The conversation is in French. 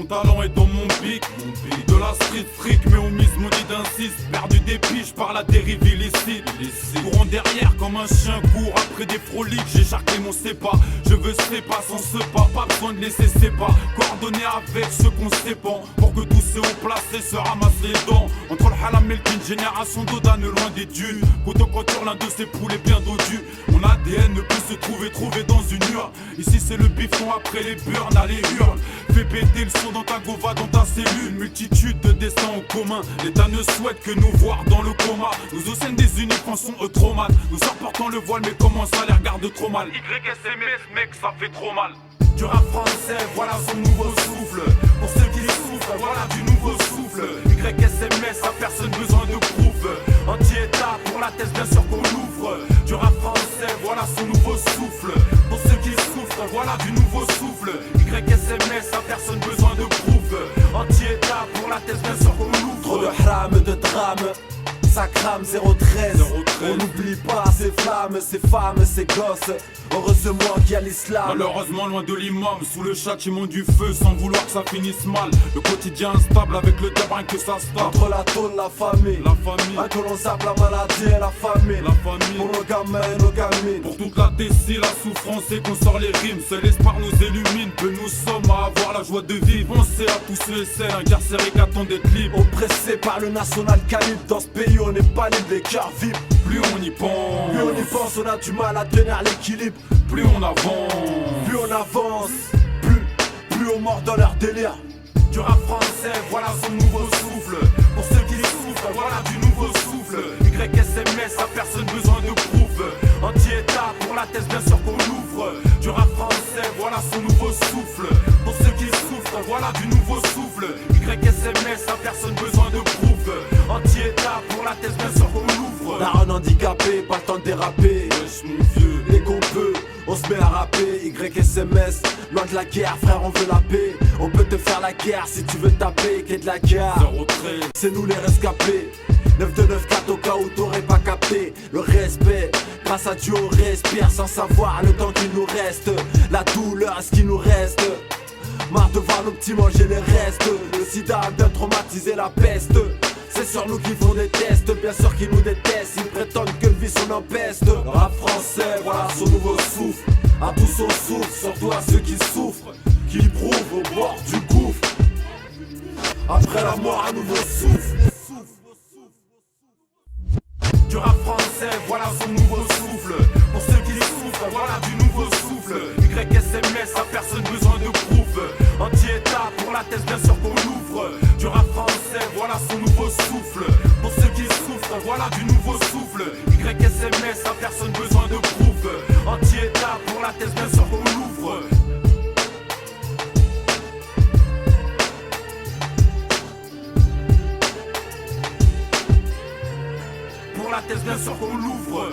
Mon talent est dans mon pic, de la street freak, mais au mismo dit d'insiste. Perdu des piges par la dérive illicite. Courant derrière comme un chien court après des froliques. J'ai charqué mon sépa, je veux sépa sans ce pas. Pas besoin de laisser ses pas, coordonné avec ceux qu'on sépand. Pour que tous ces hauts placés se ramassent les dents. Entre le halam et le kin, génération d'Odane loin des dunes. Coton couture, l'un de ces poulets bien dodus. Mon ADN ne peut se trouver dans une urne. Ici c'est le bifton après les burns, allez hurle. Fais péter le son dans ta gova, dans ta cellule. Multitude de destins en commun. L'État ne souhaite que nous voir dans le coma. Nous au sein des uniformes sont traumates. Nous sortons le voile mais comment ça les regarde trop mal. YSMS mec ça fait trop mal. Du rap français, voilà son nouveau souffle. Pour ceux qui souffrent, voilà du nouveau souffle. YSMS, à personne besoin de proof. Anti-état, pour la thèse bien sûr qu'on l'ouvre. Du rap français, voilà son nouveau souffle. Pour ceux qui souffrent, voilà du nouveau souffle. YSMS, à personne besoin de proof. Anti-état, pour la thèse bien sûr qu'on l'ouvre. Trop de haram, de drame, ça crame 013. On n'oublie pas ces flammes, ces femmes, ces gosses. Heureusement qu'il y a l'islam. Malheureusement loin de l'imam, sous le châtiment du feu, sans vouloir que ça finisse mal. Le quotidien instable avec le tabrin que ça se tape. Entre la tôle, la famille, un que l'on zappe, la maladie et la famine. Pour nos gamins et nos gamines, pour toute la tessie, la souffrance et qu'on sort les rimes. Seul l'espoir nous illumine, que nous sommes à avoir la joie de vivre. Pensez à tous ceux et celles incarcérés qui attendent d'être libres. Oppressés par le national calibre, dans ce pays on n'est pas libre, les cœurs vibres. Plus on y pense, on a du mal à tenir l'équilibre. Plus on avance, plus on mord dans leur délire. Du rap français, voilà son nouveau souffle. Pour ceux qui souffrent, voilà du nouveau souffle. YSMS, à personne besoin de proof. Anti-état, pour la thèse bien sûr qu'on l'ouvre. Du rap français, voilà son nouveau souffle. Pour ceux qui souffrent, voilà du nouveau souffle. YSMS, à personne besoin de proof. Anti-état, pour la thèse bien sûr qu'on l'ouvre. Daron handicapé, pas le temps de déraper. Wesh mon vieux, dès qu'on peut, on se met à rapper. YSMS, loin de la guerre, frère, on veut la paix. On peut te faire la guerre si tu veux taper, qu'est de la guerre. 013, c'est nous les rescapés. 9294 au cas où t'aurais pas capté. Le respect, grâce à Dieu on respire sans savoir le temps qu'il nous reste. La douleur est ce qui nous reste. Marre de voir nos petits manger les restes. Le sida a bien traumatisé la peste. C'est sur nous qu'ils font des tests, bien sûr qu'ils nous détestent. Ils prétendent que le vice on empeste. Le rap français, voilà son nouveau souffle. À tous on souffre, surtout à ceux qui souffrent, qui prouvent au bord du gouffre. Après la mort, un nouveau souffle. Du rap français, voilà son nouveau souffle. Pour ceux qui souffrent, voilà du nouveau souffle. YSMS, à personne besoin de proof. Anti-état, pour la thèse bien sûr qu'on l'ouvre. Du rap français, voilà son nouveau souffle. Pour ceux qui souffrent, voilà du nouveau souffle. YSMS, à personne besoin de proof. Anti-état, pour la thèse bien sûr qu'on l'ouvre. Pour la thèse bien sûr qu'on l'ouvre.